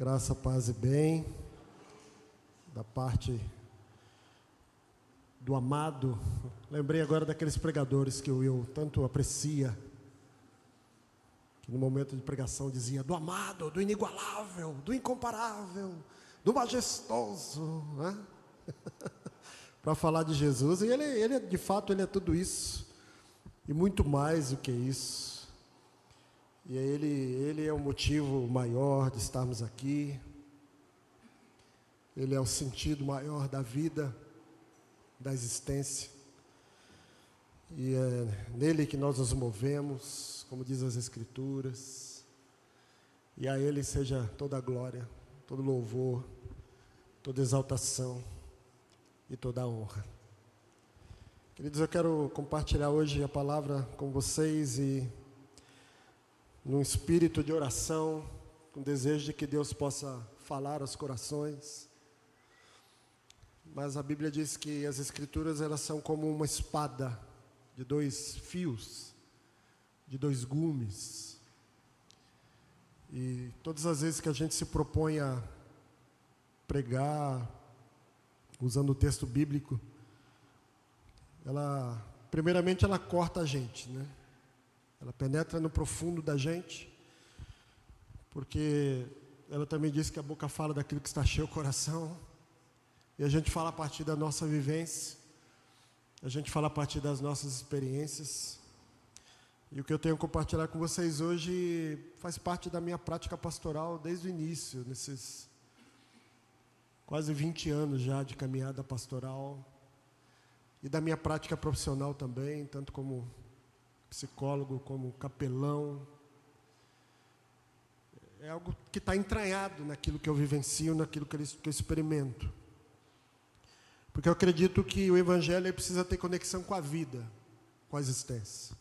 Graça, paz e bem, da parte do amado. Lembrei agora daqueles pregadores que o Will tanto aprecia, que no momento de pregação dizia do amado, do inigualável, do incomparável, do majestoso, né? Para falar de Jesus, e ele de fato ele é tudo isso, e muito mais do que isso. E ele é o motivo maior de estarmos aqui. Ele é o sentido maior da vida, da existência. E é nele que nós nos movemos, como diz as Escrituras. E a Ele seja toda a glória, todo louvor, toda exaltação e toda a honra. Queridos, eu quero compartilhar hoje a palavra com vocês e num espírito de oração, com desejo de que Deus possa falar aos corações. Mas a Bíblia diz que as Escrituras elas são como uma espada de 2 fios, de 2 gumes. E todas as vezes que a gente se propõe a pregar, usando o texto bíblico, primeiramente ela corta a gente, né? Ela penetra no profundo da gente, porque ela também diz que a boca fala daquilo que está cheio o coração, e a gente fala a partir da nossa vivência, a gente fala a partir das nossas experiências, e o que eu tenho a compartilhar com vocês hoje faz parte da minha prática pastoral desde o início, nesses quase 20 anos já de caminhada pastoral, e da minha prática profissional também, tanto como psicólogo, como capelão. É algo que está entranhado naquilo que eu vivencio, naquilo que eu experimento. Porque eu acredito que o Evangelho precisa ter conexão com a vida, com a existência.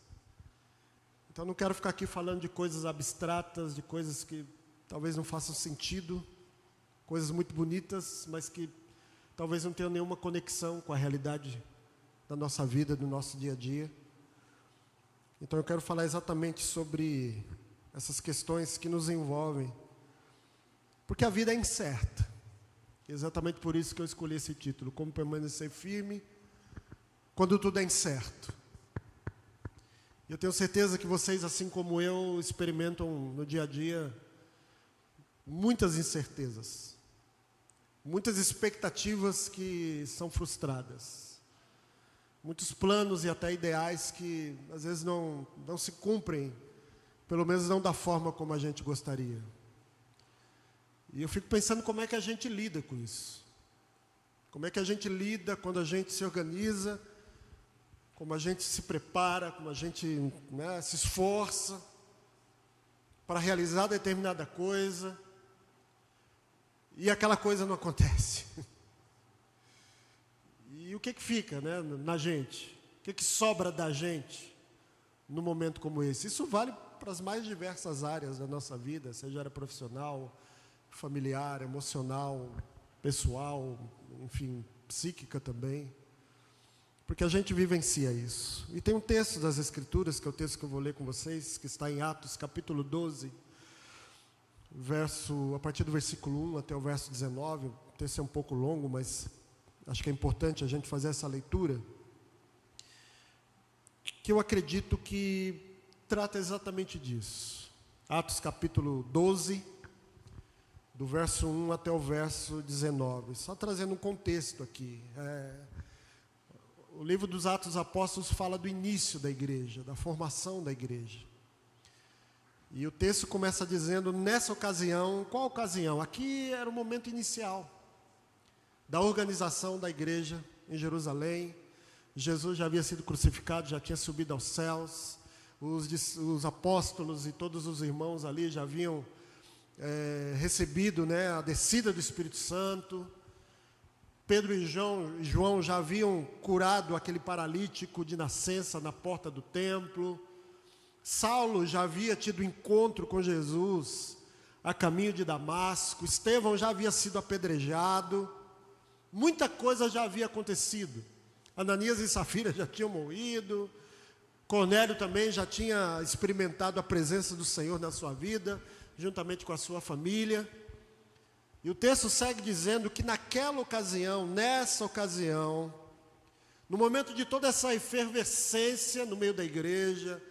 Então eu não quero ficar aqui falando de coisas abstratas, de coisas que talvez não façam sentido, coisas muito bonitas, mas que talvez não tenham nenhuma conexão com a realidade da nossa vida, do nosso dia a dia. Então eu quero falar exatamente sobre essas questões que nos envolvem, porque a vida é incerta. Exatamente por isso que eu escolhi esse título, como permanecer firme quando tudo é incerto. Eu tenho certeza que vocês, assim como eu, experimentam no dia a dia muitas incertezas, muitas expectativas que são frustradas. Muitos planos e até ideais que às vezes não se cumprem, pelo menos não da forma como a gente gostaria. E eu fico pensando como é que a gente lida com isso. Como é que a gente lida quando a gente se organiza, como a gente se prepara, como a gente se esforça para realizar determinada coisa e aquela coisa não acontece. E o que fica, na gente? O que sobra da gente num momento como esse? Isso vale para as mais diversas áreas da nossa vida, seja área profissional, familiar, emocional, pessoal, enfim, psíquica também. Porque a gente vivencia isso. E tem um texto das Escrituras, que é o texto que eu vou ler com vocês, que está em Atos, capítulo 12, a partir do versículo 1 até o verso 19. O texto é um pouco longo, mas acho que é importante a gente fazer essa leitura, que eu acredito que trata exatamente disso. Atos capítulo 12, do verso 1 até o verso 19. Só trazendo um contexto aqui. O livro dos Atos dos Apóstolos fala do início da igreja, da formação da igreja. E o texto começa dizendo, nessa ocasião, qual ocasião? Aqui era o momento inicial da organização da igreja em Jerusalém. Jesus já havia sido crucificado, já tinha subido aos céus. Os apóstolos e todos os irmãos ali já haviam recebido a descida do Espírito Santo. Pedro e João já haviam curado aquele paralítico de nascença na porta do templo. Saulo já havia tido encontro com Jesus a caminho de Damasco. Estevão já havia sido apedrejado. Muita coisa já havia acontecido. Ananias e Safira já tinham morrido. Cornélio também já tinha experimentado a presença do Senhor na sua vida, juntamente com a sua família. E o texto segue dizendo que naquela ocasião, nessa ocasião, no momento de toda essa efervescência no meio da igreja,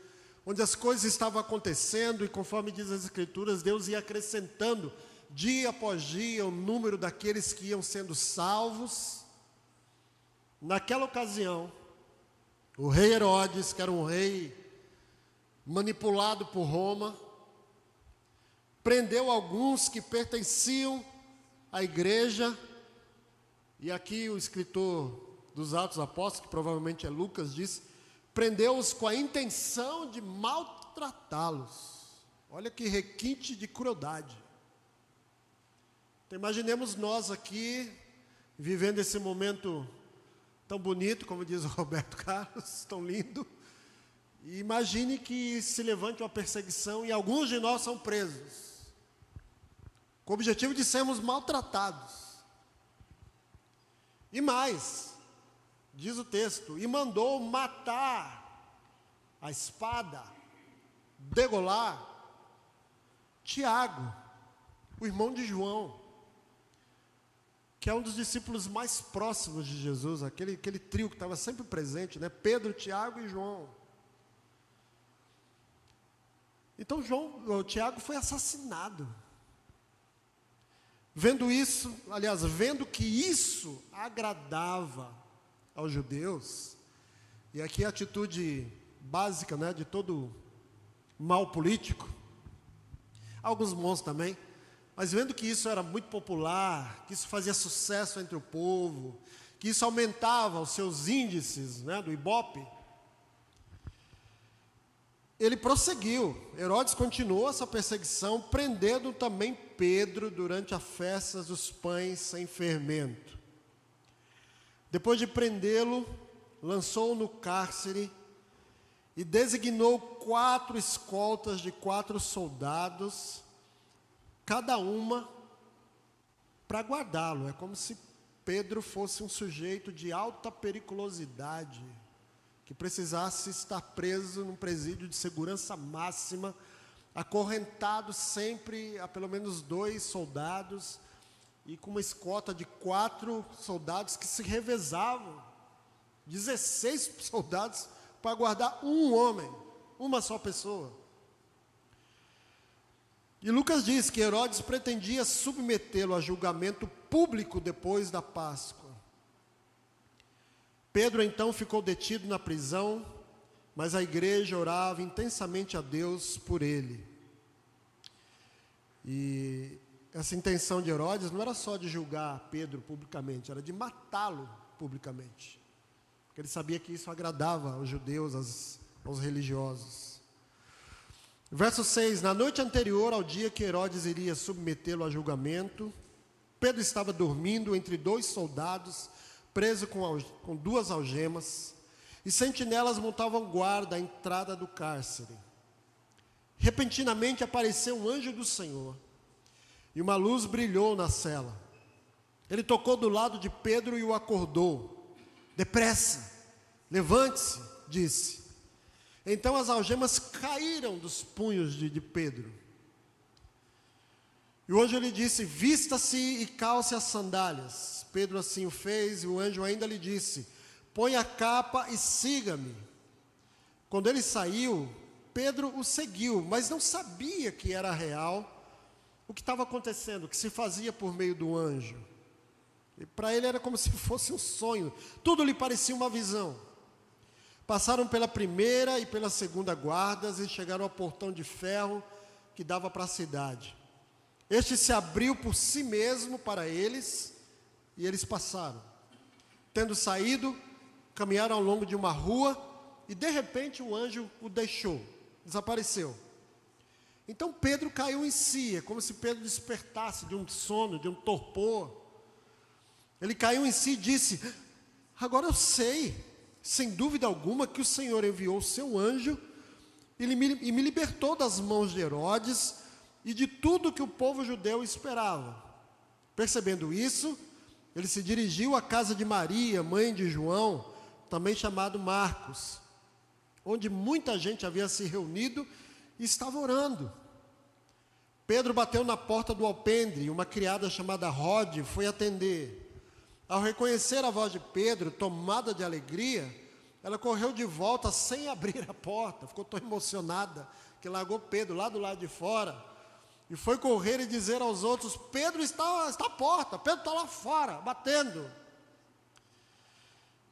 onde as coisas estavam acontecendo, e conforme diz as Escrituras, Deus ia acrescentando dia após dia o número daqueles que iam sendo salvos. Naquela ocasião, o rei Herodes, que era um rei manipulado por Roma, prendeu alguns que pertenciam à igreja, e aqui o escritor dos Atos dos Apóstolos, que provavelmente é Lucas, diz, prendeu-os com a intenção de maltratá-los. Olha que requinte de crueldade. Então imaginemos nós aqui, vivendo esse momento tão bonito, como diz o Roberto Carlos, tão lindo, e imagine que se levante uma perseguição e alguns de nós são presos, com o objetivo de sermos maltratados. E mais, diz o texto, e mandou matar a espada, degolar, Tiago, o irmão de João, que é um dos discípulos mais próximos de Jesus, aquele trio que estava sempre presente, né? Pedro, Tiago e João. Então Tiago foi assassinado. Vendo isso, aliás, vendo que isso agradava aos judeus, e aqui a atitude básica, né, de todo mal político, alguns bons também, mas vendo que isso era muito popular, que isso fazia sucesso entre o povo, que isso aumentava os seus índices, né, do Ibope, ele prosseguiu. Herodes continuou essa perseguição, prendendo também Pedro durante as festas dos pães sem fermento. Depois de prendê-lo, lançou-o no cárcere e designou 4 escoltas de 4 soldados, cada uma para guardá-lo. É como se Pedro fosse um sujeito de alta periculosidade, que precisasse estar preso num presídio de segurança máxima, acorrentado sempre a pelo menos 2 soldados, e com uma escolta de 4 soldados que se revezavam, 16 soldados para guardar um homem, uma só pessoa. E Lucas diz que Herodes pretendia submetê-lo a julgamento público depois da Páscoa. Pedro então ficou detido na prisão, mas a igreja orava intensamente a Deus por ele. E essa intenção de Herodes não era só de julgar Pedro publicamente, era de matá-lo publicamente. Porque ele sabia que isso agradava aos judeus, aos religiosos. Verso 6, na noite anterior ao dia que Herodes iria submetê-lo a julgamento, Pedro estava dormindo entre 2 soldados, preso com 2 algemas, e sentinelas montavam guarda à entrada do cárcere. Repentinamente apareceu um anjo do Senhor, e uma luz brilhou na cela. Ele tocou do lado de Pedro e o acordou. Depressa, levante-se, disse. Então as algemas caíram dos punhos de Pedro. E o anjo lhe disse, vista-se e calce as sandálias. Pedro assim o fez, e o anjo ainda lhe disse, põe a capa e siga-me. Quando ele saiu, Pedro o seguiu, mas não sabia que era real o que estava acontecendo, o que se fazia por meio do anjo. E para ele era como se fosse um sonho, tudo lhe parecia uma visão. Passaram pela primeira e pela segunda guardas e chegaram ao portão de ferro que dava para a cidade. Este se abriu por si mesmo para eles e eles passaram. Tendo saído, caminharam ao longo de uma rua e de repente o anjo o deixou, desapareceu. Então Pedro caiu em si, é como se Pedro despertasse de um sono, de um torpor. Ele caiu em si e disse, agora eu sei, sem dúvida alguma, que o Senhor enviou o seu anjo e me libertou das mãos de Herodes e de tudo que o povo judeu esperava. Percebendo isso, ele se dirigiu à casa de Maria, mãe de João, também chamado Marcos, onde muita gente havia se reunido e estava orando. Pedro bateu na porta do alpendre e uma criada chamada Rode foi atender. Ao reconhecer a voz de Pedro, tomada de alegria, ela correu de volta sem abrir a porta. Ficou tão emocionada que largou Pedro lá do lado de fora e foi correr e dizer aos outros: Pedro está à porta, Pedro está lá fora, batendo.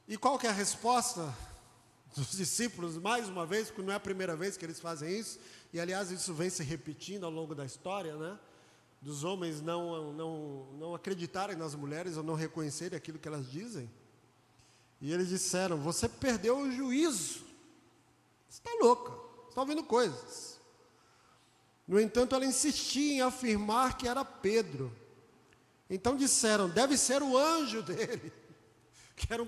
E qual que é a resposta dos discípulos, mais uma vez, porque não é a primeira vez que eles fazem isso, e aliás isso vem se repetindo ao longo da história, né? Dos homens não acreditarem nas mulheres ou não reconhecerem aquilo que elas dizem. E eles disseram: você perdeu o juízo, você está louca, você está ouvindo coisas. No entanto, ela insistia em afirmar que era Pedro. Então disseram: deve ser o anjo dele, que era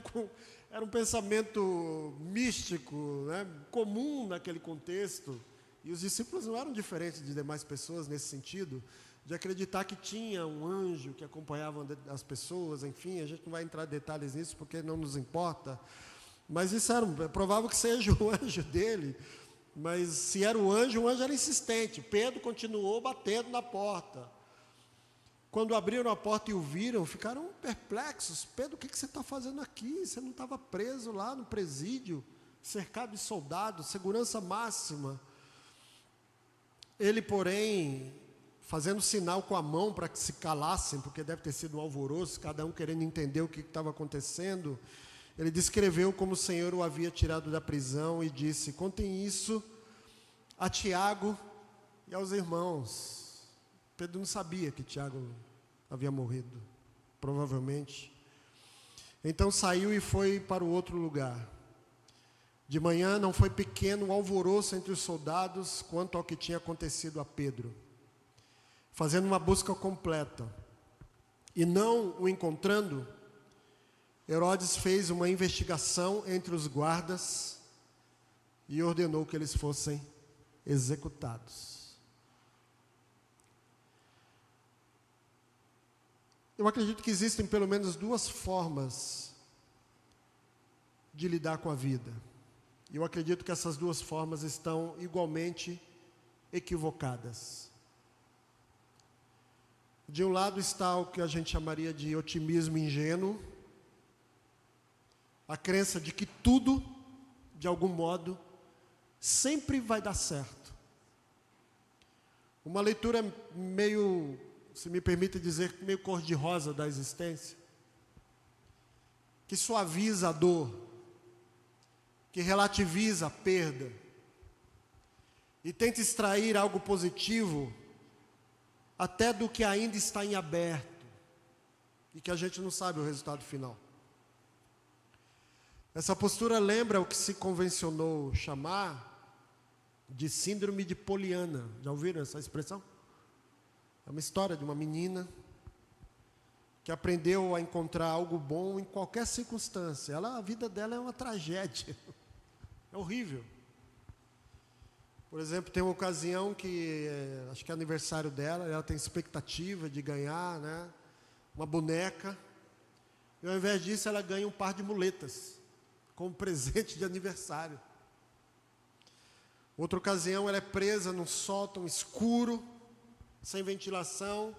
um pensamento místico, né, comum naquele contexto. E os discípulos não eram diferentes de demais pessoas nesse sentido, de acreditar que tinha um anjo que acompanhava as pessoas, enfim, a gente não vai entrar em detalhes nisso porque não nos importa. Mas disseram: é provável que seja o anjo dele, mas se era o anjo era insistente. Pedro continuou batendo na porta. Quando abriram a porta e o viram, ficaram perplexos. Pedro, o que você está fazendo aqui? Você não estava preso lá no presídio, cercado de soldados, segurança máxima. Ele, porém, fazendo sinal com a mão para que se calassem, porque deve ter sido um alvoroço, cada um querendo entender o que estava acontecendo, ele descreveu como o Senhor o havia tirado da prisão e disse: contem isso a Tiago e aos irmãos. Pedro não sabia que Tiago havia morrido, provavelmente. Então saiu e foi para o outro lugar. De manhã não foi pequeno o alvoroço entre os soldados quanto ao que tinha acontecido a Pedro. Fazendo uma busca completa e não o encontrando, Herodes fez uma investigação entre os guardas e ordenou que eles fossem executados. Eu acredito que existem pelo menos duas formas de lidar com a vida. E eu acredito que essas duas formas estão igualmente equivocadas. De um lado está o que a gente chamaria de otimismo ingênuo, a crença de que tudo, de algum modo, sempre vai dar certo. Uma leitura meio, se me permite dizer, meio cor-de-rosa da existência, que suaviza a dor, que relativiza a perda e tenta extrair algo positivo até do que ainda está em aberto e que a gente não sabe o resultado final. Essa postura lembra o que se convencionou chamar de síndrome de Poliana. Já ouviram essa expressão? É uma história de uma menina que aprendeu a encontrar algo bom em qualquer circunstância. A vida dela é uma tragédia. É horrível. Por exemplo, tem uma ocasião que, acho que é aniversário dela, ela tem expectativa de ganhar, né, uma boneca. E ao invés disso, ela ganha um par de muletas, como presente de aniversário. Outra ocasião, ela é presa num sótão escuro, sem ventilação,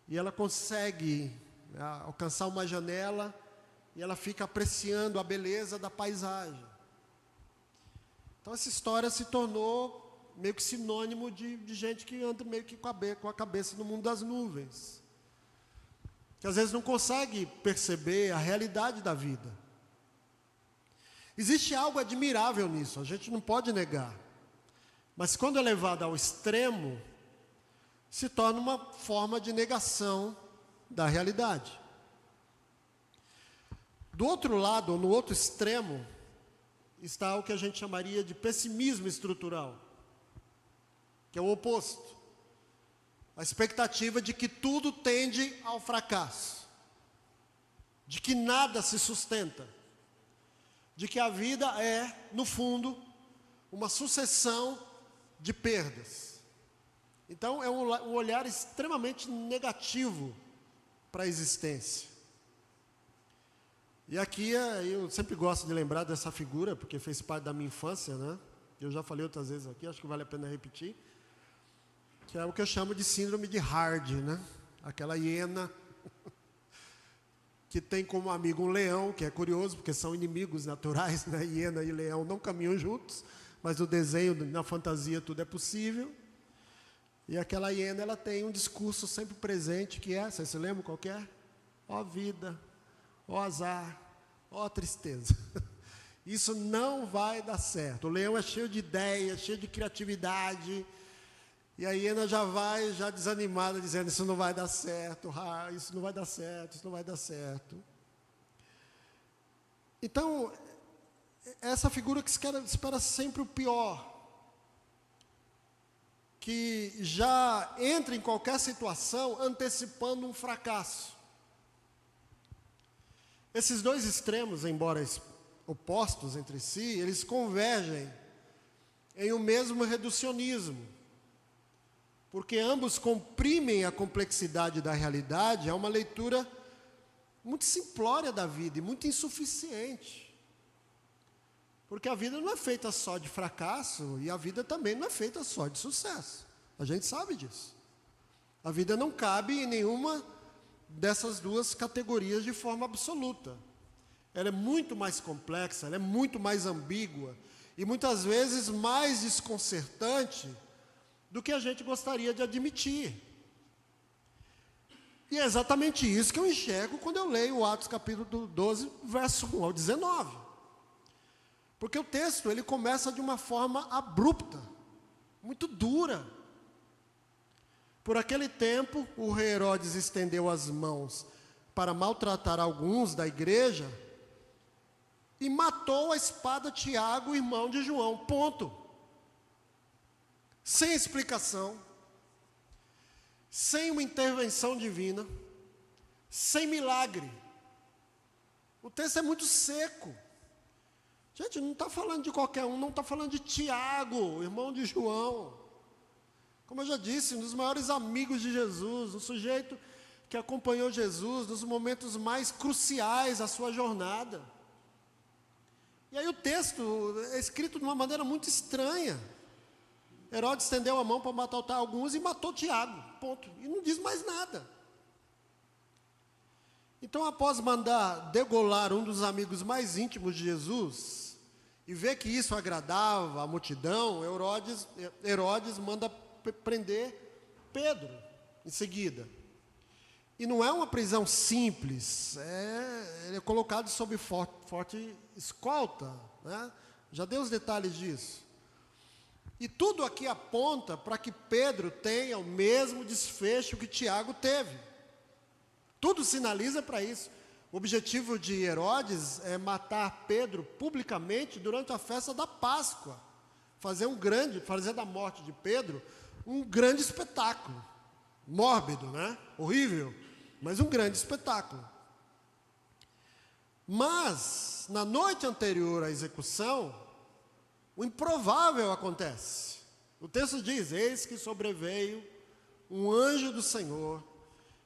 e ela consegue alcançar uma janela, e ela fica apreciando a beleza da paisagem. Então essa história se tornou meio que sinônimo de gente que anda meio que com a cabeça no mundo das nuvens, que às vezes não consegue perceber a realidade da vida. Existe algo admirável nisso, a gente não pode negar, mas quando é levado ao extremo, se torna uma forma de negação da realidade. Do outro lado, ou no outro extremo, está o que a gente chamaria de pessimismo estrutural, que é o oposto. A expectativa de que tudo tende ao fracasso, de que nada se sustenta, de que a vida é, no fundo, uma sucessão de perdas. Então, é um olhar extremamente negativo para a existência. E aqui, eu sempre gosto de lembrar dessa figura, porque fez parte da minha infância, né? Eu já falei outras vezes aqui, acho que vale a pena repetir. que é o que eu chamo de síndrome de Hard, né? Aquela hiena que tem como amigo um leão, que é curioso, porque são inimigos naturais, né? Hiena e leão não caminham juntos, mas no desenho, na fantasia, tudo é possível. E aquela hiena, ela tem um discurso sempre presente, que é, vocês se lembram qual que é? Ó vida, ó azar, ó tristeza. Isso não vai dar certo. O leão é cheio de ideias, cheio de criatividade, e a hiena já vai, já desanimada, dizendo, isso não vai dar certo, isso não vai dar certo, isso não vai dar certo. Então, essa figura que espera sempre o pior, que já entra em qualquer situação antecipando um fracasso. Esses dois extremos, embora opostos entre si, eles convergem em um mesmo reducionismo, porque ambos comprimem a complexidade da realidade a uma leitura muito simplória da vida e muito insuficiente. Porque a vida não é feita só de fracasso e a vida também não é feita só de sucesso. A gente sabe disso. A vida não cabe em nenhuma dessas duas categorias de forma absoluta. Ela é muito mais complexa, ela é muito mais ambígua e muitas vezes mais desconcertante do que a gente gostaria de admitir. E é exatamente isso que eu enxergo quando eu leio o Atos capítulo 12, verso 1 ao 19. Porque o texto, ele começa de uma forma abrupta, muito dura. Por aquele tempo, o rei Herodes estendeu as mãos para maltratar alguns da igreja e matou a espada Tiago, irmão de João. Ponto. Sem explicação, sem uma intervenção divina, sem milagre. O texto é muito seco. Gente, não está falando de qualquer um, não está falando de Tiago, irmão de João. Como eu já disse, um dos maiores amigos de Jesus, um sujeito que acompanhou Jesus nos momentos mais cruciais da sua jornada. E aí o texto é escrito de uma maneira muito estranha. Herodes estendeu a mão para matar alguns e matou Tiago, ponto. E não diz mais nada. Então, após mandar degolar um dos amigos mais íntimos de Jesus, e ver que isso agradava a multidão, Herodes manda prender Pedro em seguida. E não é uma prisão simples, ele é colocado sob forte escolta, né? Já dei os detalhes disso. E tudo aqui aponta para que Pedro tenha o mesmo desfecho que Tiago teve. Tudo sinaliza para isso. O objetivo de Herodes é matar Pedro publicamente durante a festa da Páscoa. Fazer da morte de Pedro um grande espetáculo. Mórbido, né? Horrível, mas um grande espetáculo. Mas, na noite anterior à execução, o improvável acontece. O texto diz, eis que sobreveio um anjo do Senhor,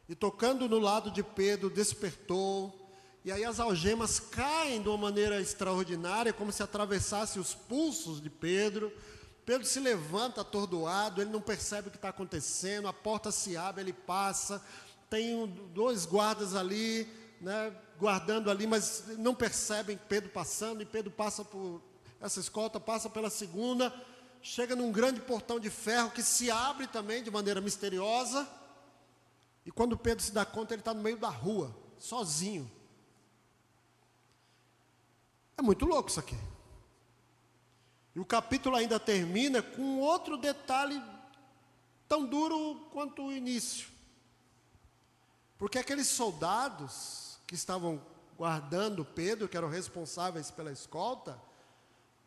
e tocando no lado de Pedro, despertou, e aí as algemas caem de uma maneira extraordinária, como se atravessasse os pulsos de Pedro. Pedro se levanta atordoado, ele não percebe o que está acontecendo, a porta se abre, ele passa, tem dois guardas ali, né, guardando ali, mas não percebem Pedro passando, e Pedro passa por essa escolta, passa pela segunda, chega num grande portão de ferro que se abre também de maneira misteriosa, e quando Pedro se dá conta, ele está no meio da rua, sozinho. É muito louco isso aqui. E o capítulo ainda termina com outro detalhe tão duro quanto o início. Porque aqueles soldados que estavam guardando Pedro, que eram responsáveis pela escolta,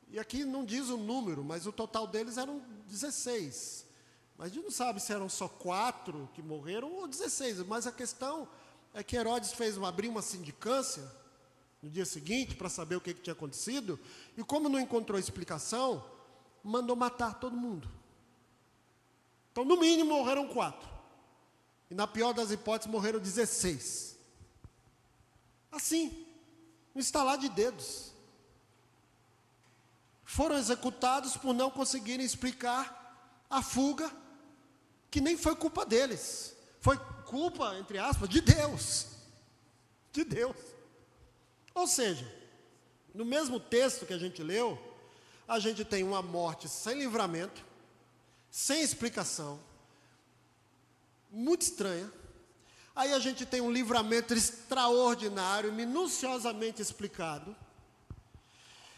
e aqui não diz o número, mas o total deles eram 16. Mas a gente não sabe se eram só 4 que morreram ou 16. Mas a questão é que Herodes abriu uma sindicância no dia seguinte para saber o que tinha acontecido. E como não encontrou explicação, mandou matar todo mundo. Então, no mínimo, morreram 4. E na pior das hipóteses, morreram 16. Assim, um estalar de dedos. Foram executados por não conseguirem explicar a fuga que nem foi culpa deles. Foi culpa, entre aspas, de Deus. De Deus. Ou seja, no mesmo texto que a gente leu, a gente tem uma morte sem livramento, sem explicação, muito estranha. Aí a gente tem um livramento extraordinário, minuciosamente explicado.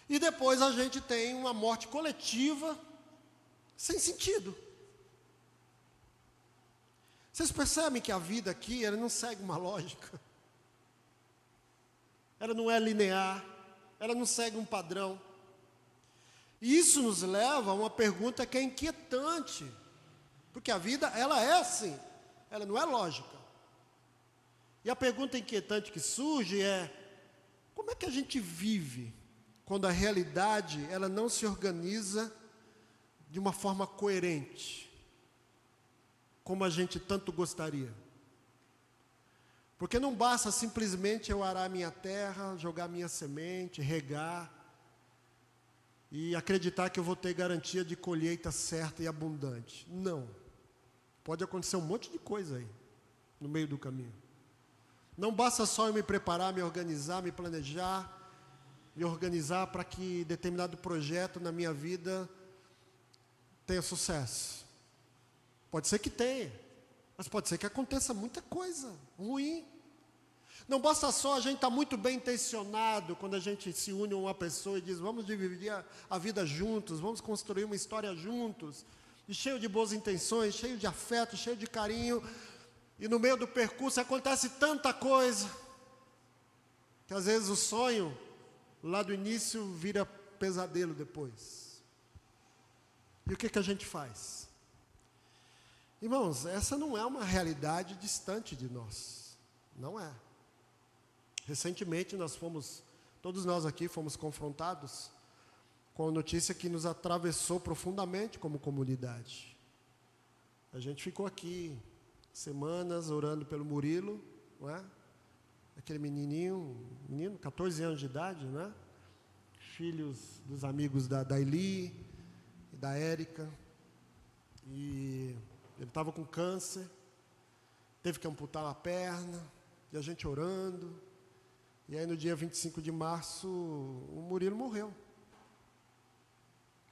E depois a gente tem uma morte coletiva, sem sentido. Vocês percebem que a vida aqui, ela não segue uma lógica. Ela não é linear, ela não segue um padrão. E isso nos leva a uma pergunta que é inquietante. Porque a vida, ela é assim, ela não é lógica. E a pergunta inquietante que surge é: como é que a gente vive quando a realidade ela não se organiza de uma forma coerente, como a gente tanto gostaria? Porque não basta simplesmente eu arar minha terra, jogar minha semente, regar e acreditar que eu vou ter garantia de colheita certa e abundante. Não. Pode acontecer um monte de coisa aí, no meio do caminho. Não basta só eu me preparar, me organizar, me planejar, me organizar para que determinado projeto na minha vida tenha sucesso. Pode ser que tenha, mas pode ser que aconteça muita coisa ruim. Não basta só a gente estar muito bem intencionado quando a gente se une a uma pessoa e diz: vamos dividir a vida juntos, vamos construir uma história juntos, e cheio de boas intenções, cheio de afeto, cheio de carinho. E no meio do percurso acontece tanta coisa, que às vezes o sonho, lá do início, vira pesadelo depois. E o que a gente faz? Irmãos, essa não é uma realidade distante de nós. Não é. Recentemente todos nós aqui fomos confrontados com a notícia que nos atravessou profundamente como comunidade. A gente ficou aqui semanas orando pelo Murilo, não é? Aquele menino, 14 anos de idade, não é? Filhos dos amigos da Eli e da Érica. E ele estava com câncer, teve que amputar a perna, e a gente orando. E aí no dia 25 de março, o Murilo morreu.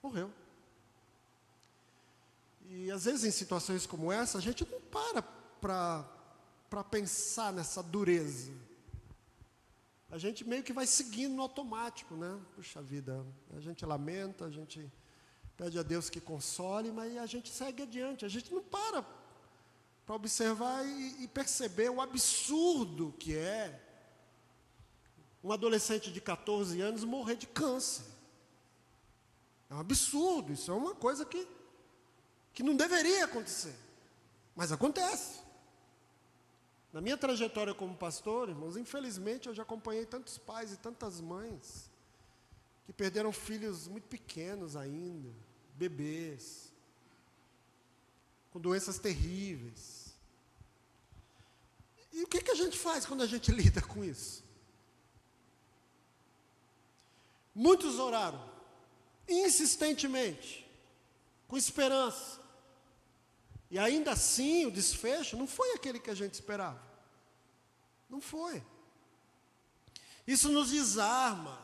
Morreu. E às vezes em situações como essa, a gente não para pensar nessa dureza. A gente meio que vai seguindo no automático, né? Puxa vida, a gente lamenta, a gente pede a Deus que console, mas a gente segue adiante. A gente não para observar e perceber o absurdo que é um adolescente de 14 anos morrer de câncer. É um absurdo, isso é uma coisa que não deveria acontecer, mas acontece. Na minha trajetória como pastor, irmãos, infelizmente eu já acompanhei tantos pais e tantas mães que perderam filhos muito pequenos ainda, bebês, com doenças terríveis. E o que a gente faz quando a gente lida com isso? Muitos oraram, insistentemente, com esperança. E ainda assim, o desfecho não foi aquele que a gente esperava. Não foi. Isso nos desarma.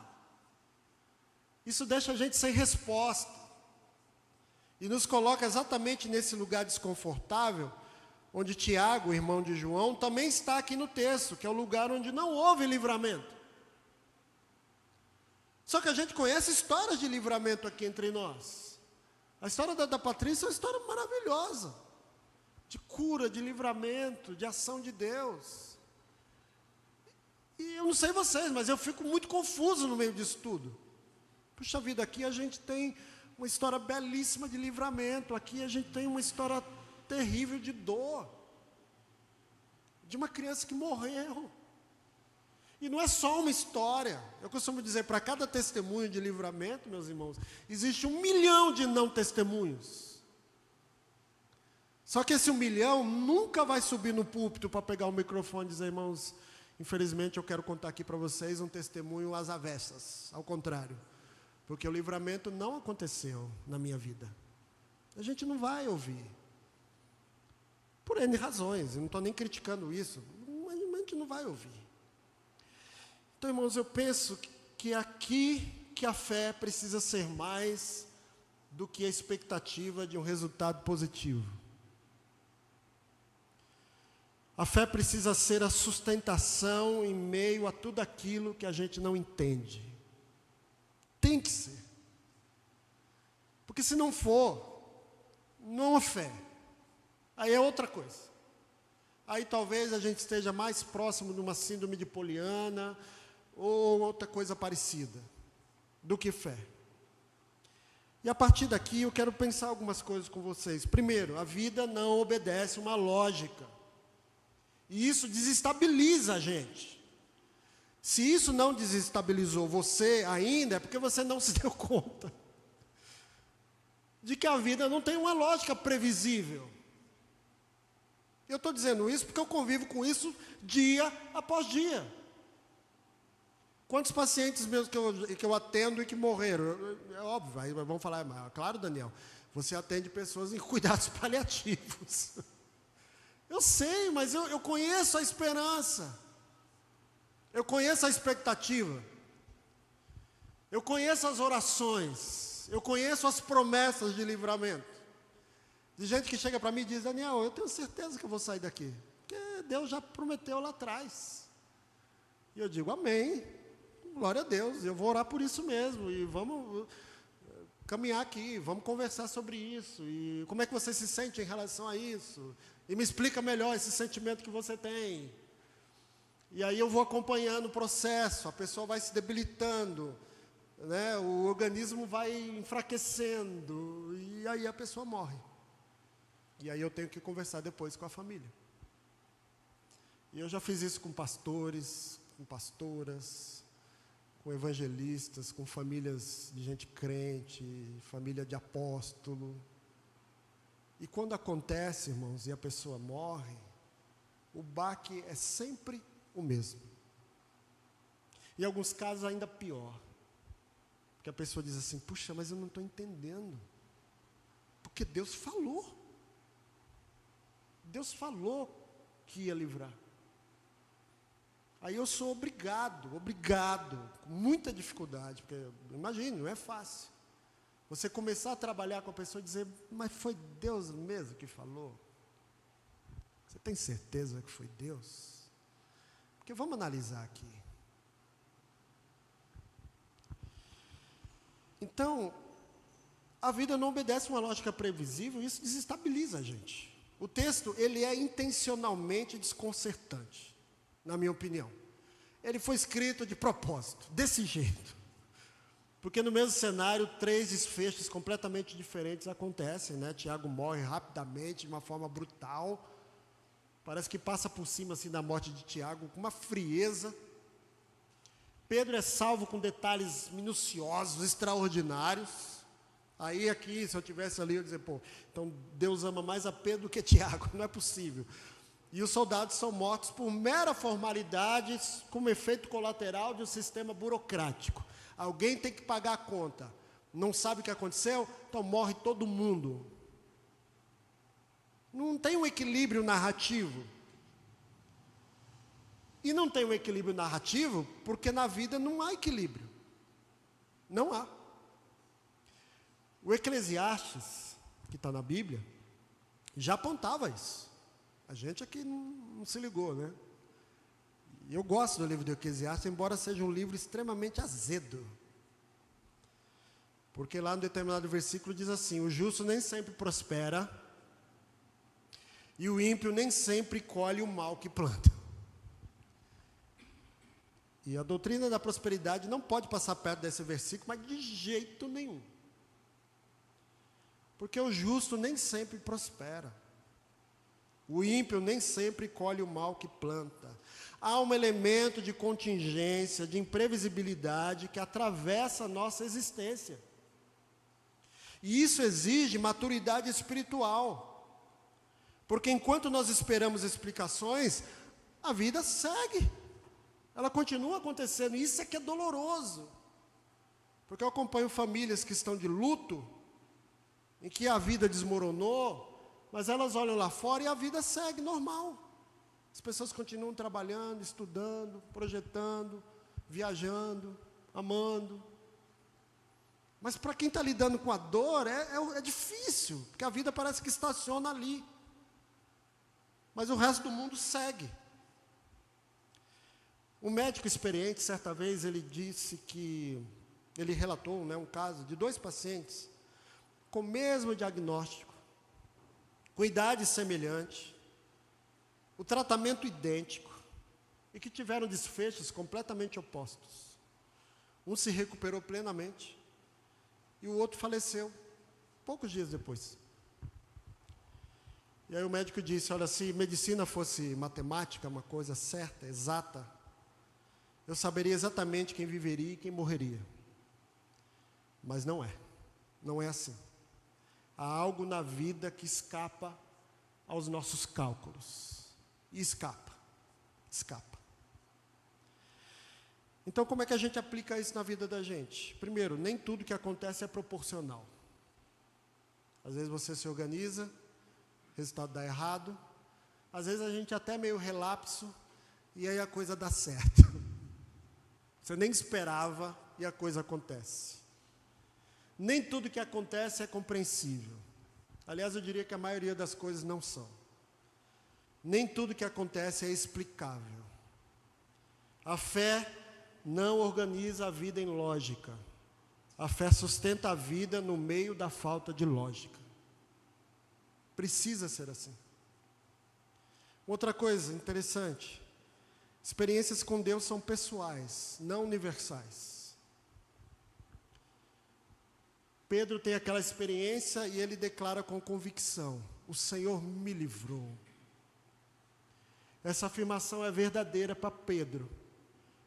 Isso deixa a gente sem resposta. E nos coloca exatamente nesse lugar desconfortável, onde Tiago, irmão de João, também está aqui no texto, que é o lugar onde não houve livramento. Só que a gente conhece histórias de livramento aqui entre nós. A história da Patrícia é uma história maravilhosa, de cura, de livramento, de ação de Deus. E eu não sei vocês, mas eu fico muito confuso no meio disso tudo. Puxa vida, aqui a gente tem uma história belíssima de livramento, aqui a gente tem uma história terrível de dor, de uma criança que morreu. E não é só uma história. Eu costumo dizer, para cada testemunho de livramento, meus irmãos, existe 1 milhão de não testemunhos. Só que esse 1 milhão nunca vai subir no púlpito para pegar o microfone e dizer: irmãos, infelizmente eu quero contar aqui para vocês um testemunho às avessas. Ao contrário, porque o livramento não aconteceu na minha vida. A gente não vai ouvir. Por N razões, eu não estou nem criticando isso, mas a gente não vai ouvir. Então, irmãos, eu penso que é aqui que a fé precisa ser mais do que a expectativa de um resultado positivo. A fé precisa ser a sustentação em meio a tudo aquilo que a gente não entende. Tem que ser. Porque se não for, não é fé. Aí é outra coisa. Aí talvez a gente esteja mais próximo de uma síndrome de Poliana ou outra coisa parecida do que fé. E a partir daqui eu quero pensar algumas coisas com vocês. Primeiro, a vida não obedece uma lógica. E isso desestabiliza a gente. Se isso não desestabilizou você ainda, é porque você não se deu conta de que a vida não tem uma lógica previsível. Eu estou dizendo isso porque eu convivo com isso dia após dia. Quantos pacientes mesmo que eu atendo e que morreram? É óbvio, aí vão falar, mas, claro, Daniel, você atende pessoas em cuidados paliativos. Eu sei, mas eu conheço a esperança. Eu conheço a expectativa. Eu conheço as orações. Eu conheço as promessas de livramento. De gente que chega para mim e diz, Daniel, eu tenho certeza que eu vou sair daqui. Porque Deus já prometeu lá atrás. E eu digo, amém. Glória a Deus. Eu vou orar por isso mesmo. E vamos caminhar aqui. Vamos conversar sobre isso. E como é que você se sente em relação a isso? E me explica melhor esse sentimento que você tem. E aí eu vou acompanhando o processo. A pessoa vai se debilitando. Né? O organismo vai enfraquecendo. E aí a pessoa morre. E aí eu tenho que conversar depois com a família. E eu já fiz isso com pastores, com pastoras, com evangelistas, com famílias de gente crente, família de apóstolo. E quando acontece, irmãos, e a pessoa morre, o baque é sempre o mesmo. Em alguns casos ainda pior. Porque a pessoa diz assim, puxa, mas eu não estou entendendo. Porque Deus falou. Deus falou que ia livrar. Aí eu sou obrigado, com muita dificuldade, porque, imagine, não é fácil. Você começar a trabalhar com a pessoa e dizer, mas foi Deus mesmo que falou? Você tem certeza que foi Deus? Porque vamos analisar aqui. Então, a vida não obedece uma lógica previsível, e isso desestabiliza a gente. O texto, ele é intencionalmente desconcertante, na minha opinião. Ele foi escrito de propósito, desse jeito. Porque no mesmo cenário, 3 desfechos completamente diferentes acontecem, né? Tiago morre rapidamente, de uma forma brutal. Parece que passa por cima assim, da morte de Tiago, com uma frieza. Pedro é salvo com detalhes minuciosos, extraordinários. Aí aqui, se eu tivesse ali, eu ia dizer, pô, então Deus ama mais a Pedro do que Tiago, não é possível. E os soldados são mortos por mera formalidade, como efeito colateral de um sistema burocrático. Alguém tem que pagar a conta. Não sabe o que aconteceu? Então morre todo mundo. Não tem um equilíbrio narrativo. E não tem um equilíbrio narrativo porque na vida não há equilíbrio. Não há. O Eclesiastes, que está na Bíblia, já apontava isso. A gente aqui não se ligou, né? Eu gosto do livro do Eclesiastes, embora seja um livro extremamente azedo. Porque lá no determinado versículo diz assim, o justo nem sempre prospera, e o ímpio nem sempre colhe o mal que planta. E a doutrina da prosperidade não pode passar perto desse versículo, mas de jeito nenhum. Porque o justo nem sempre prospera. O ímpio nem sempre colhe o mal que planta. Há um elemento de contingência, de imprevisibilidade que atravessa a nossa existência. E isso exige maturidade espiritual. Porque enquanto nós esperamos explicações, a vida segue. Ela continua acontecendo. E isso é que é doloroso. Porque eu acompanho famílias que estão de luto, em que a vida desmoronou, Mas elas olham lá fora e a vida segue normal. As pessoas continuam trabalhando, estudando, projetando, viajando, amando. Mas para quem está lidando com a dor, é difícil, porque a vida parece que estaciona ali. Mas o resto do mundo segue. Um médico experiente, certa vez, ele disse que, ele relatou, um caso de 2 pacientes com o mesmo diagnóstico, com idade semelhante, o tratamento idêntico, e que tiveram desfechos completamente opostos. Um se recuperou plenamente, e o outro faleceu, poucos dias depois. E aí o médico disse, olha, se medicina fosse matemática, uma coisa certa, exata, eu saberia exatamente quem viveria e quem morreria. Mas não é assim. Há algo na vida que escapa aos nossos cálculos. E escapa. Então, como é que a gente aplica isso na vida da gente? Primeiro, nem tudo que acontece é proporcional. Às vezes você se organiza, o resultado dá errado. Às vezes a gente até meio relapso, e aí a coisa dá certo. Você nem esperava e a coisa acontece. Nem tudo que acontece é compreensível. Aliás, eu diria que a maioria das coisas não são. Nem tudo que acontece é explicável. A fé não organiza a vida em lógica. A fé sustenta a vida no meio da falta de lógica. Precisa ser assim. Outra coisa interessante. Experiências com Deus são pessoais, não universais. Pedro tem aquela experiência e ele declara com convicção: o Senhor me livrou. Essa afirmação é verdadeira para Pedro,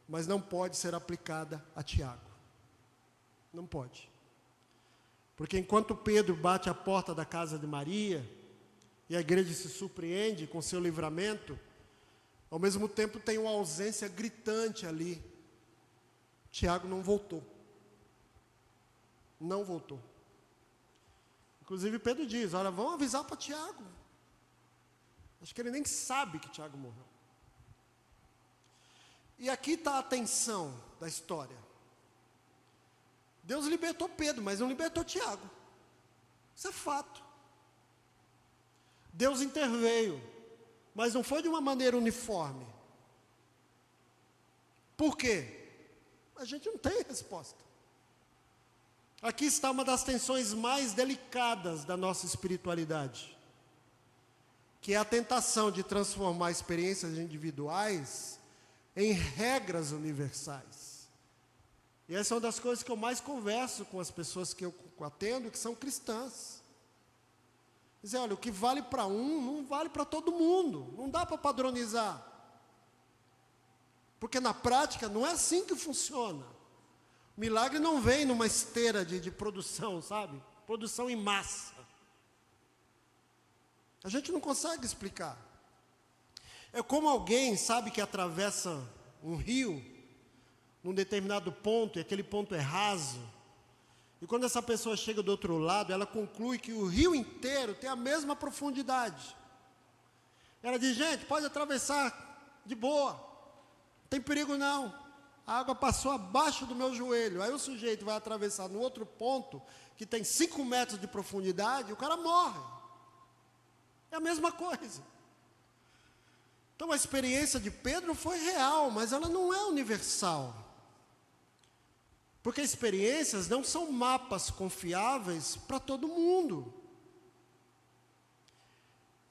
mas não pode ser aplicada a Tiago. Não pode. Porque enquanto Pedro bate a porta da casa de Maria, e a igreja se surpreende com seu livramento, ao mesmo tempo tem uma ausência gritante ali. Tiago não voltou. Não voltou. Inclusive Pedro diz, olha, vamos avisar para Tiago. Acho que ele nem sabe que Tiago morreu. E aqui está a tensão da história. Deus libertou Pedro, mas não libertou Tiago. Isso é fato. Deus interveio, mas não foi de uma maneira uniforme. Por quê? A gente não tem resposta. Aqui está uma das tensões mais delicadas da nossa espiritualidade, que é a tentação de transformar experiências individuais em regras universais. E essa é uma das coisas que eu mais converso com as pessoas que eu atendo, que são cristãs. Dizer, olha, o que vale para um, não vale para todo mundo. Não dá para padronizar. Porque na prática não é assim que funciona. Milagre não vem numa esteira de produção, sabe? Produção em massa. A gente não consegue explicar. É como alguém, sabe, que atravessa um rio, num determinado ponto, e aquele ponto é raso. E quando essa pessoa chega do outro lado, ela conclui que o rio inteiro tem a mesma profundidade. Ela diz, gente, pode atravessar de boa, não tem perigo não. A água passou abaixo do meu joelho. Aí o sujeito vai atravessar no outro ponto, que tem 5 metros de profundidade, e o cara morre. É a mesma coisa. Então a experiência de Pedro foi real, mas ela não é universal. Porque experiências não são mapas confiáveis para todo mundo.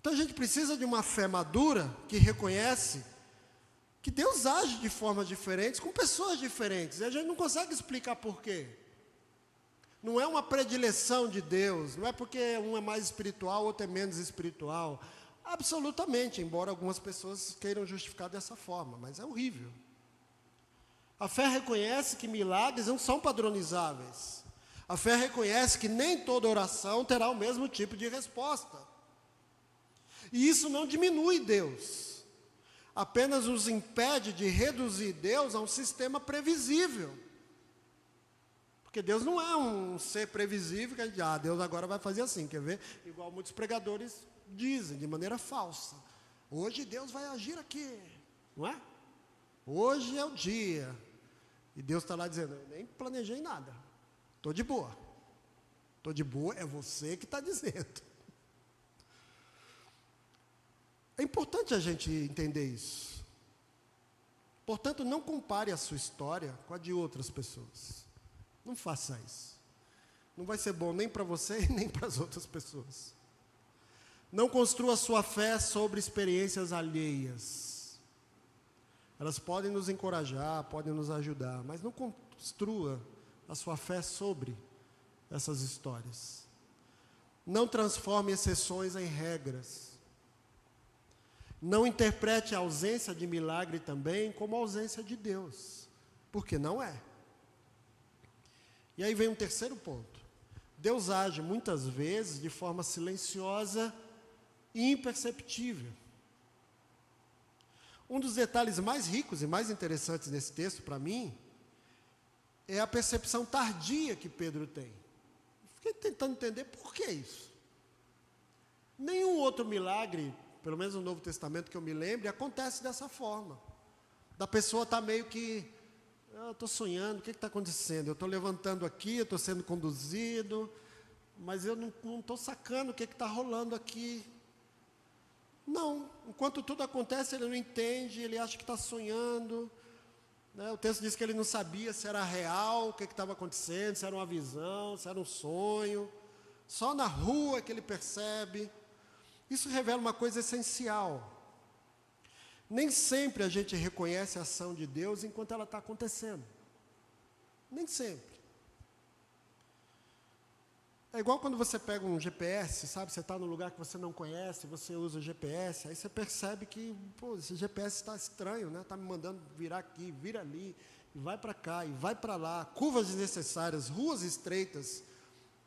Então a gente precisa de uma fé madura que reconhece que Deus age de formas diferentes com pessoas diferentes. E a gente não consegue explicar por quê. Não é uma predileção de Deus, não é porque um é mais espiritual, outro é menos espiritual. Absolutamente, embora algumas pessoas queiram justificar dessa forma, mas é horrível. A fé reconhece que milagres não são padronizáveis. A fé reconhece que nem toda oração terá o mesmo tipo de resposta. E isso não diminui Deus. Apenas nos impede de reduzir Deus a um sistema previsível. Porque Deus não é um ser previsível que a gente, Deus agora vai fazer assim, quer ver? Igual muitos pregadores dizem de maneira falsa. Hoje Deus vai agir aqui, não é? Hoje é o dia. E Deus está lá dizendo, eu nem planejei nada. Estou de boa. Estou de boa, é você que está dizendo. É importante a gente entender isso. Portanto, não compare a sua história com a de outras pessoas. Não faça isso. Não vai ser bom nem para você e nem para as outras pessoas. Não construa a sua fé sobre experiências alheias. Elas podem nos encorajar, podem nos ajudar, mas não construa a sua fé sobre essas histórias. Não transforme exceções em regras. Não interprete a ausência de milagre também como ausência de Deus, porque não é. E aí vem um terceiro ponto. Deus age muitas vezes de forma silenciosa e imperceptível. Um dos detalhes mais ricos e mais interessantes nesse texto, para mim, é a percepção tardia que Pedro tem. Fiquei tentando entender por que isso. Nenhum outro milagre, pelo menos no Novo Testamento que eu me lembre, acontece dessa forma. Da pessoa estar meio que, eu estou sonhando, o que está acontecendo? Eu estou levantando aqui, eu estou sendo conduzido, mas eu não estou sacando o que está rolando aqui. Não, enquanto tudo acontece, ele não entende, ele acha que está sonhando. Né? O texto diz que ele não sabia se era real, o que estava acontecendo, se era uma visão, se era um sonho. Só na rua que ele percebe. Isso revela uma coisa essencial. Nem sempre a gente reconhece a ação de Deus enquanto ela está acontecendo. Nem sempre. É igual quando você pega um GPS, sabe? Você está num lugar que você não conhece, você usa o GPS, aí você percebe que, pô, esse GPS está estranho, né? Está me mandando virar aqui, vira ali, e vai para cá, e vai para lá, curvas desnecessárias, ruas estreitas,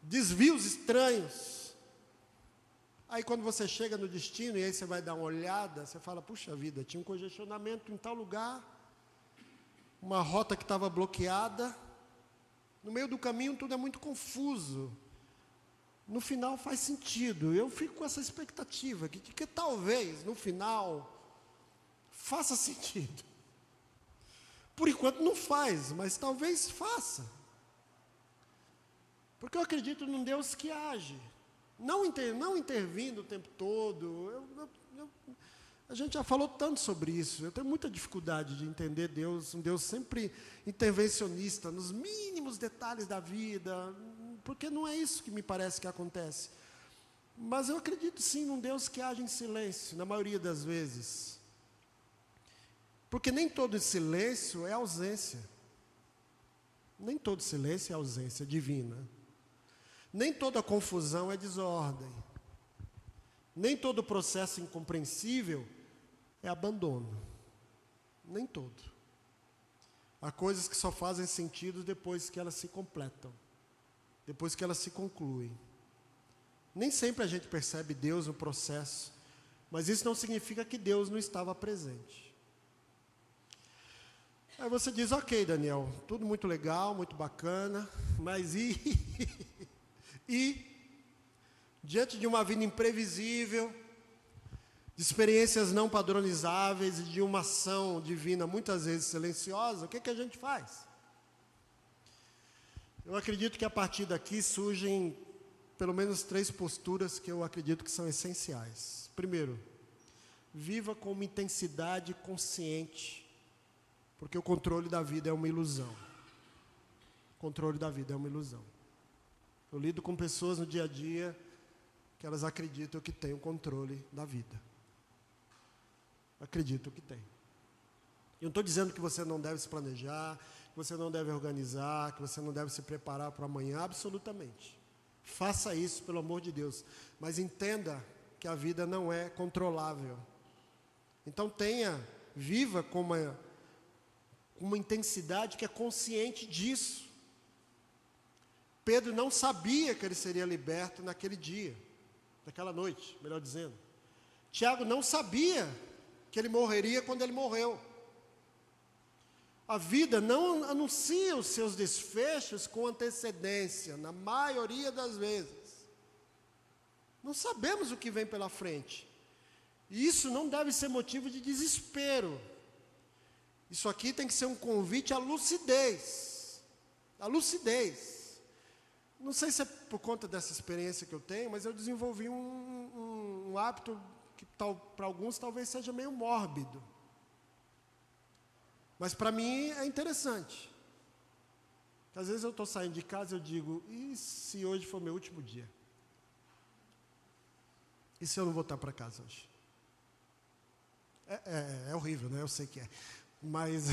desvios estranhos. Aí quando você chega no destino, e aí você vai dar uma olhada, você fala, puxa vida, tinha um congestionamento em tal lugar, uma rota que estava bloqueada, no meio do caminho tudo é muito confuso. No final faz sentido, eu fico com essa expectativa, que talvez no final faça sentido. Por enquanto não faz, mas talvez faça. Porque eu acredito num Deus que age, não intervindo o tempo todo. A gente já falou tanto sobre isso, eu tenho muita dificuldade de entender Deus, um Deus sempre intervencionista, nos mínimos detalhes da vida, porque não é isso que me parece que acontece. Mas eu acredito sim num Deus que age em silêncio, na maioria das vezes. Porque nem todo silêncio é ausência. Nem todo silêncio é ausência divina. Nem toda confusão é desordem. Nem todo processo incompreensível é abandono. Nem todo. Há coisas que só fazem sentido depois que elas se completam. Depois que elas se concluem. Nem sempre a gente percebe Deus no processo, mas isso não significa que Deus não estava presente. Aí você diz, ok, Daniel, tudo muito legal, muito bacana, mas diante de uma vida imprevisível, de experiências não padronizáveis e de uma ação divina muitas vezes silenciosa, o que a gente faz? Eu acredito que a partir daqui surgem pelo menos 3 posturas que eu acredito que são essenciais. Primeiro, viva com uma intensidade consciente, porque o controle da vida é uma ilusão. O controle da vida é uma ilusão. Eu lido com pessoas no dia a dia que elas acreditam que têm o controle da vida. Acreditam que têm. Eu não estou dizendo que você não deve se planejar, que você não deve organizar, que você não deve se preparar para amanhã, absolutamente. Faça isso, pelo amor de Deus. Mas entenda que a vida não é controlável. Então viva com uma intensidade que é consciente disso. Pedro não sabia que ele seria liberto naquele dia, naquela noite, melhor dizendo. Tiago não sabia que ele morreria quando ele morreu. A vida não anuncia os seus desfechos com antecedência, na maioria das vezes. Não sabemos o que vem pela frente. E isso não deve ser motivo de desespero. Isso aqui tem que ser um convite à lucidez. À lucidez. Não sei se é por conta dessa experiência que eu tenho, mas eu desenvolvi um hábito que para alguns talvez seja meio mórbido. Mas para mim é interessante. Às vezes eu estou saindo de casa e eu digo, e se hoje for meu último dia? E se eu não voltar para casa hoje? É horrível, né? Eu sei que é. Mas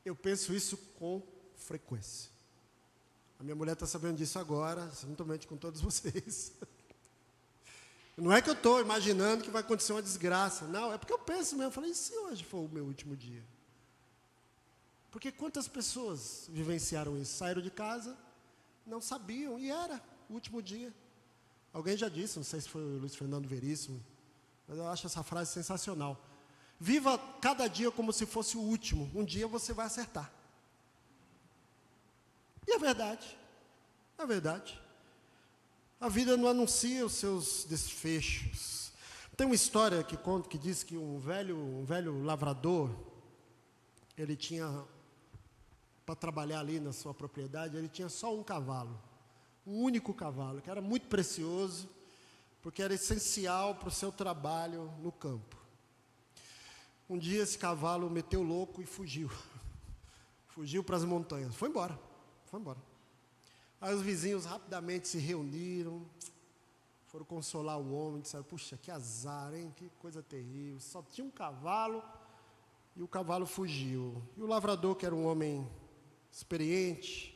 eu penso isso com frequência. A minha mulher está sabendo disso agora, juntamente com todos vocês. Não é que eu estou imaginando que vai acontecer uma desgraça. Não, é porque eu penso mesmo. Eu falei, e se hoje for o meu último dia? Porque quantas pessoas vivenciaram isso? Saíram de casa, não sabiam, e era o último dia. Alguém já disse, não sei se foi o Luiz Fernando Veríssimo, mas eu acho essa frase sensacional. Viva cada dia como se fosse o último. Um dia você vai acertar. E é verdade. É verdade. A vida não anuncia os seus desfechos. Tem uma história que conta, que diz que um velho lavrador, ele tinha, para trabalhar ali na sua propriedade, ele tinha só um cavalo. Um único cavalo, que era muito precioso, porque era essencial para o seu trabalho no campo. Um dia esse cavalo meteu louco e fugiu. Fugiu para as montanhas. Foi embora. Aí os vizinhos rapidamente se reuniram, foram consolar o homem, disseram, puxa, que azar, hein? Que coisa terrível. Só tinha um cavalo e o cavalo fugiu. E o lavrador, que era um homem experiente,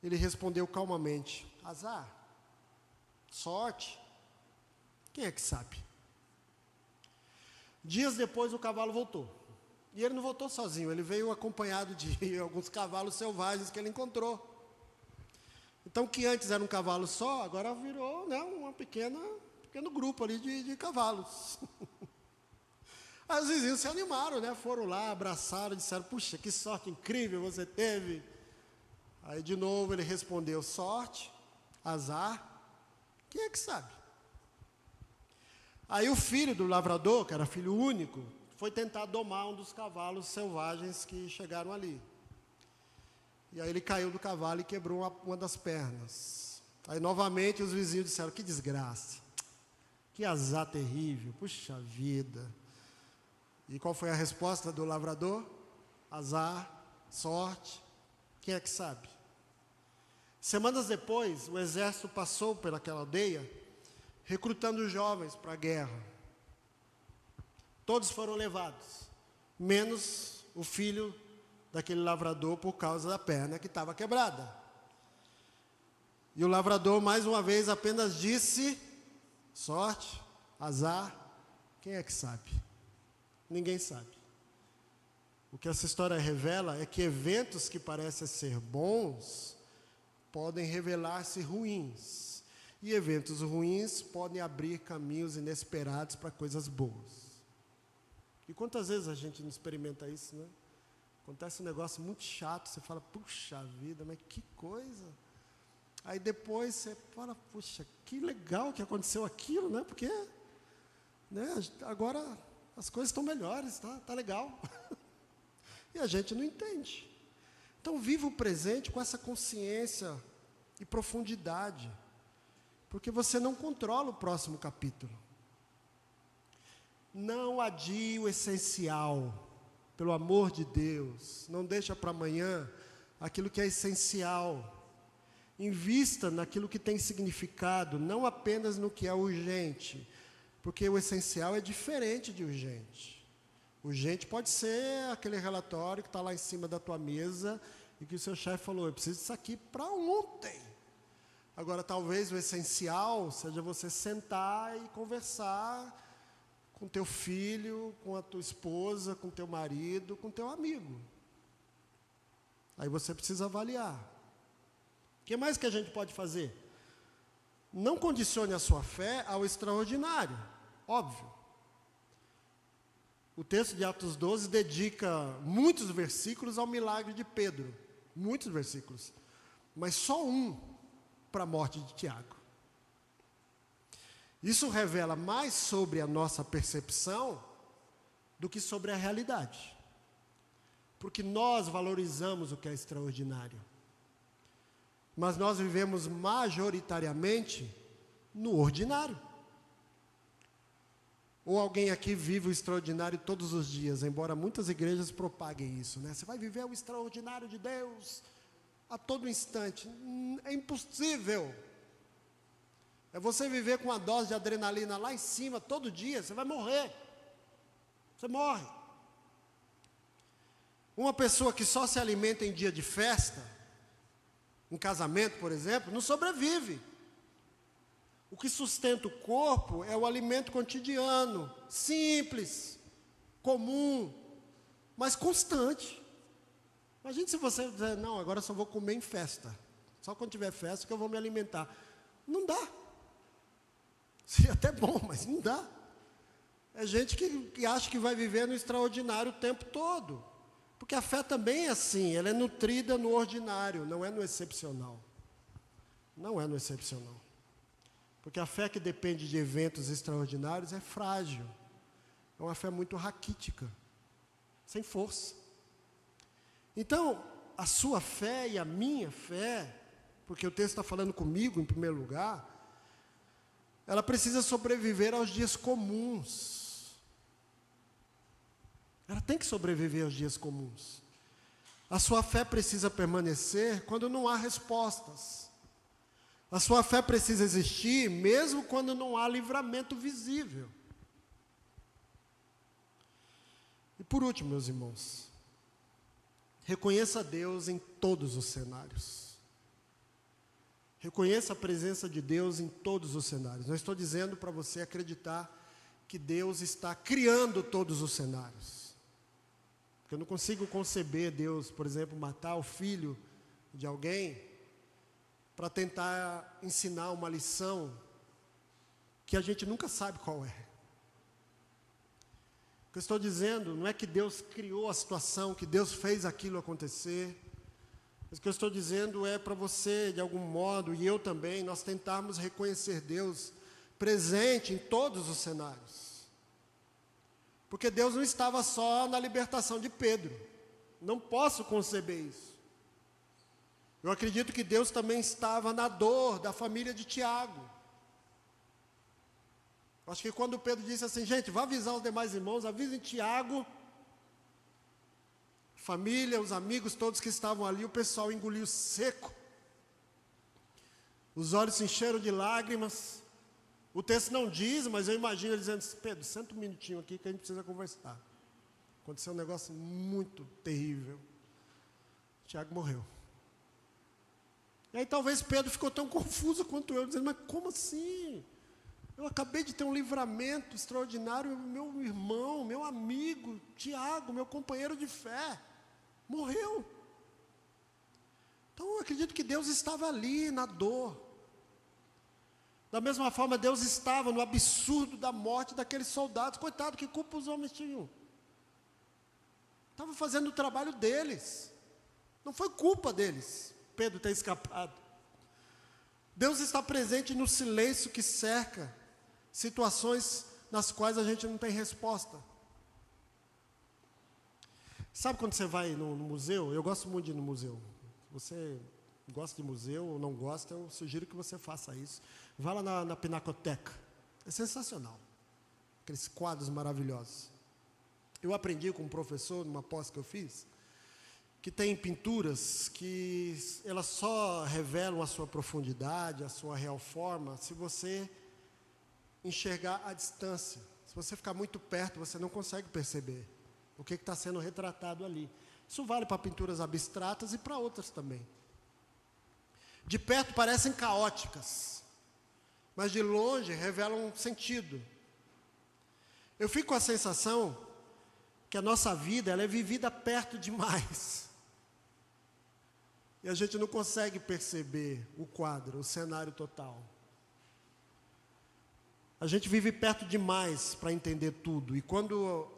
ele respondeu calmamente, azar, sorte, quem é que sabe? Dias depois o cavalo voltou. E ele não voltou sozinho, ele veio acompanhado de alguns cavalos selvagens que ele encontrou. Então, que antes era um cavalo só, agora virou, né, pequeno grupo ali de cavalos. Aí os vizinhos se animaram, né, foram lá, abraçaram, disseram, puxa, que sorte incrível você teve. Aí de novo ele respondeu, sorte, azar, quem é que sabe? Aí o filho do lavrador, que era filho único, foi tentar domar um dos cavalos selvagens que chegaram ali. E aí ele caiu do cavalo e quebrou uma das pernas. Aí novamente os vizinhos disseram, que desgraça, que azar terrível, puxa vida. E qual foi a resposta do lavrador? Azar, sorte, quem é que sabe? Semanas depois, o exército passou pelaquela aldeia, recrutando jovens para a guerra. Todos foram levados, menos o filho daquele lavrador por causa da perna que estava quebrada. E o lavrador, mais uma vez, apenas disse, sorte, azar, quem é que sabe? Ninguém sabe. O que essa história revela é que eventos que parecem ser bons podem revelar-se ruins. E eventos ruins podem abrir caminhos inesperados para coisas boas. E quantas vezes a gente não experimenta isso, né? Acontece um negócio muito chato, você fala, puxa vida, mas que coisa. Aí depois você fala, puxa, que legal que aconteceu aquilo, né? Porque, né, agora as coisas estão melhores, tá legal. E a gente não entende. Então viva o presente com essa consciência e profundidade, porque você não controla o próximo capítulo. Não adie o essencial, pelo amor de Deus, não deixa para amanhã aquilo que é essencial. Invista naquilo que tem significado, não apenas no que é urgente, porque o essencial é diferente de urgente. Urgente pode ser aquele relatório que está lá em cima da tua mesa e que o seu chefe falou, eu preciso disso aqui para ontem. Agora, talvez o essencial seja você sentar e conversar com teu filho, com a tua esposa, com teu marido, com teu amigo. Aí você precisa avaliar. O que mais que a gente pode fazer? Não condicione a sua fé ao extraordinário, óbvio. O texto de Atos 12 dedica muitos versículos ao milagre de Pedro. Muitos versículos. Mas só um para a morte de Tiago. Isso revela mais sobre a nossa percepção do que sobre a realidade. Porque nós valorizamos o que é extraordinário. Mas nós vivemos majoritariamente no ordinário. Ou alguém aqui vive o extraordinário todos os dias, embora muitas igrejas propaguem isso, né? Você vai viver o extraordinário de Deus a todo instante. É impossível. É você viver com uma dose de adrenalina lá em cima todo dia, você vai morrer. Você morre. Uma pessoa que só se alimenta em dia de festa, um casamento, por exemplo, não sobrevive. O que sustenta o corpo é o alimento cotidiano, simples, comum, mas constante. Imagine se você dizer, não, agora eu só vou comer em festa. Só quando tiver festa que eu vou me alimentar. Não dá. Seria até bom, mas não dá. É gente que acha que vai viver no extraordinário o tempo todo. Porque a fé também é assim, ela é nutrida no ordinário, não é no excepcional. Não é no excepcional. Porque a fé que depende de eventos extraordinários é frágil. É uma fé muito raquítica, sem força. Então, a sua fé e a minha fé, porque o texto está falando comigo em primeiro lugar, ela precisa sobreviver aos dias comuns. Ela tem que sobreviver aos dias comuns. A sua fé precisa permanecer quando não há respostas. A sua fé precisa existir mesmo quando não há livramento visível. E por último, meus irmãos, reconheça Deus em todos os cenários. Reconheça a presença de Deus em todos os cenários. Não estou dizendo para você acreditar que Deus está criando todos os cenários. Porque eu não consigo conceber Deus, por exemplo, matar o filho de alguém para tentar ensinar uma lição que a gente nunca sabe qual é. O que eu estou dizendo não é que Deus criou a situação, que Deus fez aquilo acontecer. Mas o que eu estou dizendo é para você, de algum modo, e eu também, nós tentarmos reconhecer Deus presente em todos os cenários. Porque Deus não estava só na libertação de Pedro. Não posso conceber isso. Eu acredito que Deus também estava na dor da família de Tiago. Acho que quando Pedro disse assim, gente, vá avisar os demais irmãos, avisem Tiago, família, os amigos todos que estavam ali, o pessoal engoliu seco. Os olhos se encheram de lágrimas. O texto não diz, mas eu imagino ele dizendo, Pedro, senta um minutinho aqui que a gente precisa conversar. Aconteceu um negócio muito terrível. Tiago morreu. E aí talvez Pedro ficou tão confuso quanto eu, dizendo, mas como assim? Eu acabei de ter um livramento extraordinário, meu irmão, meu amigo, Tiago, meu companheiro de fé, morreu. Então eu acredito que Deus estava ali na dor. Da mesma forma, Deus estava no absurdo da morte daqueles soldados. Coitado, que culpa os homens tinham? Estavam fazendo o trabalho deles. Não foi culpa deles Pedro ter escapado. Deus está presente no silêncio que cerca situações nas quais a gente não tem resposta. Sabe quando você vai no museu? Eu gosto muito de ir no museu. Você gosta de museu ou não gosta, eu sugiro que você faça isso. Vá lá na Pinacoteca. É sensacional. Aqueles quadros maravilhosos. Eu aprendi com um professor, numa pós que eu fiz, que tem pinturas que elas só revelam a sua profundidade, a sua real forma, se você enxergar à distância. Se você ficar muito perto, você não consegue perceber o que está sendo retratado ali. Isso vale para pinturas abstratas e para outras também. De perto parecem caóticas, mas de longe revelam um sentido. Eu fico com a sensação que a nossa vida ela é vivida perto demais. E a gente não consegue perceber o quadro, o cenário total. A gente vive perto demais para entender tudo. E quando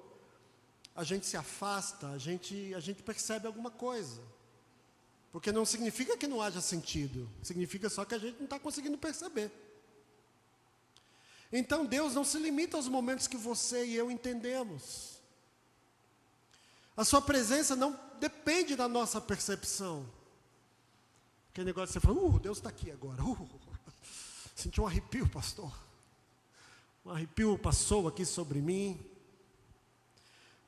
a gente se afasta, a gente percebe alguma coisa. Porque não significa que não haja sentido. Significa só que a gente não está conseguindo perceber. Então Deus não se limita aos momentos que você e eu entendemos. A sua presença não depende da nossa percepção. Aquele negócio que você fala, Deus está aqui agora. Senti um arrepio, pastor. Um arrepio passou aqui sobre mim.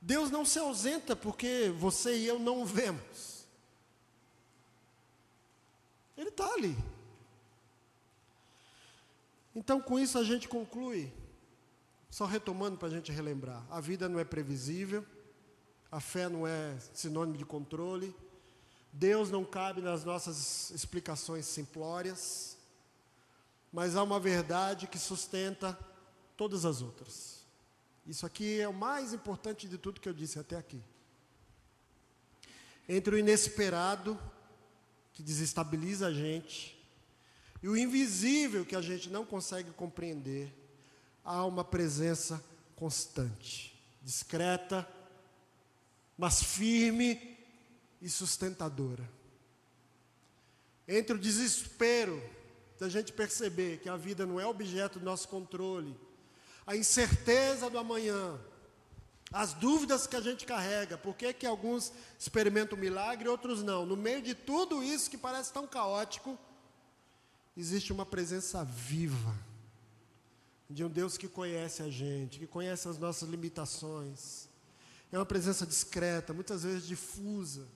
Deus não se ausenta porque você e eu não o vemos. Ele está ali. Então, com isso a gente conclui, só retomando para a gente relembrar, a vida não é previsível, a fé não é sinônimo de controle, Deus não cabe nas nossas explicações simplórias, mas há uma verdade que sustenta todas as outras. Isso aqui é o mais importante de tudo que eu disse até aqui. Entre o inesperado, que desestabiliza a gente, e o invisível que a gente não consegue compreender, há uma presença constante, discreta, mas firme e sustentadora. Entre o desespero da gente perceber que a vida não é objeto do nosso controle, a incerteza do amanhã, as dúvidas que a gente carrega, por que alguns experimentam milagre e outros não, no meio de tudo isso que parece tão caótico, existe uma presença viva, de um Deus que conhece a gente, que conhece as nossas limitações. É uma presença discreta, muitas vezes difusa,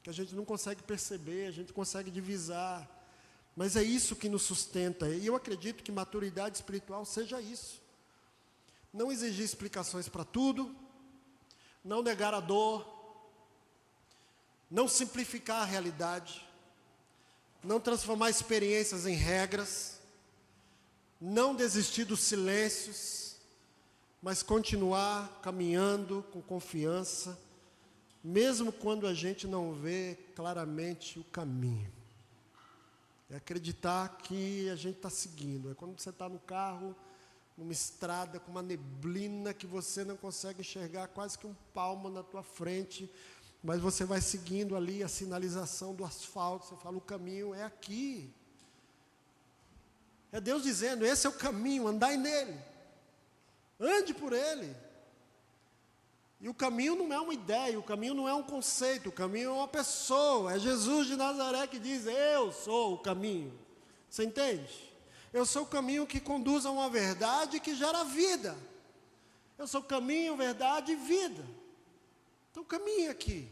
que a gente não consegue perceber, a gente consegue divisar, mas é isso que nos sustenta, e eu acredito que maturidade espiritual seja isso. Não exigir explicações para tudo, não negar a dor, não simplificar a realidade, não transformar experiências em regras, não desistir dos silêncios, mas continuar caminhando com confiança, mesmo quando a gente não vê claramente o caminho. É acreditar que a gente está seguindo. É quando você está no carro, numa estrada com uma neblina que você não consegue enxergar quase que um palmo na tua frente, mas você vai seguindo ali a sinalização do asfalto, você fala, o caminho é aqui. É Deus dizendo, esse é o caminho, andai nele. Ande por ele. E o caminho não é uma ideia, o caminho não é um conceito, o caminho é uma pessoa. É Jesus de Nazaré que diz, eu sou o caminho. Você entende? Eu sou o caminho que conduz a uma verdade que gera vida. Eu sou o caminho, verdade e vida. Então caminhe aqui.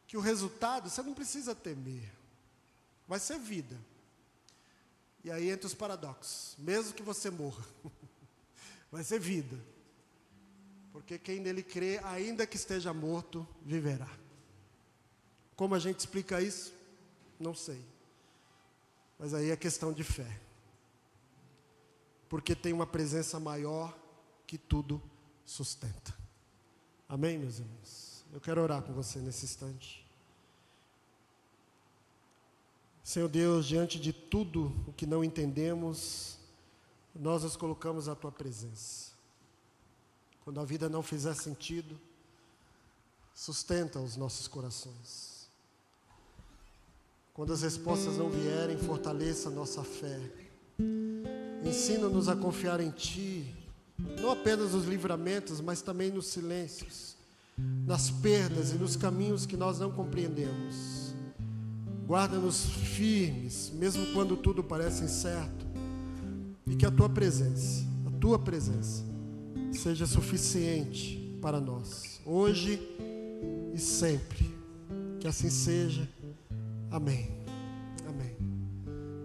Que o resultado, você não precisa temer. Vai ser vida. E aí entra os paradoxos. Mesmo que você morra, vai ser vida. Porque quem nele crê, ainda que esteja morto, viverá. Como a gente explica isso? Não sei. Mas aí é questão de fé. Porque tem uma presença maior que tudo sustenta. Amém, meus irmãos? Eu quero orar com você nesse instante. Senhor Deus, diante de tudo o que não entendemos, nós nos colocamos à Tua presença. Quando a vida não fizer sentido, sustenta os nossos corações. Quando as respostas não vierem, fortaleça a nossa fé. Ensina-nos a confiar em Ti, não apenas nos livramentos, mas também nos silêncios, nas perdas e nos caminhos que nós não compreendemos. Guarda-nos firmes, mesmo quando tudo parece incerto, e que a Tua presença, seja suficiente para nós, hoje e sempre. Que assim seja. Amém. Amém.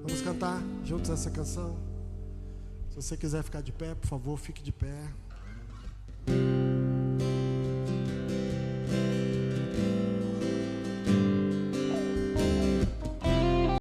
Vamos cantar juntos essa canção? Se você quiser ficar de pé, por favor, fique de pé.